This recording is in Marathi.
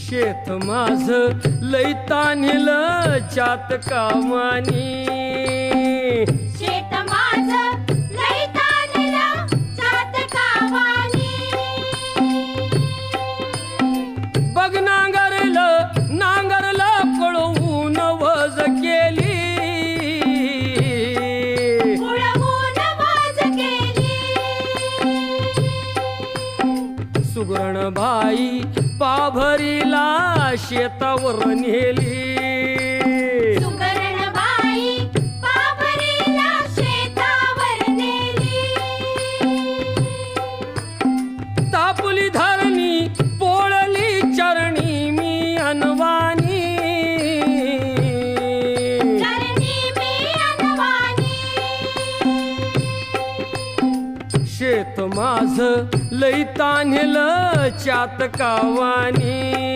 शेत माझ लई तान्हिलं चातकावानी. शेत माझं लई ताणलं चातकावानी. बघ नांगरलं पळवून वज केली. उडवून वाज केली. सुगरण बाई पाभरीला शेतावर नेली. सुगरणबाई पाभरीला शेतावर नेली. तापुली धरणी पोळली चरणी मी अनवानी. चरणी मी अनवानी. शेत माझ लई तान्हिलं चातकावानी.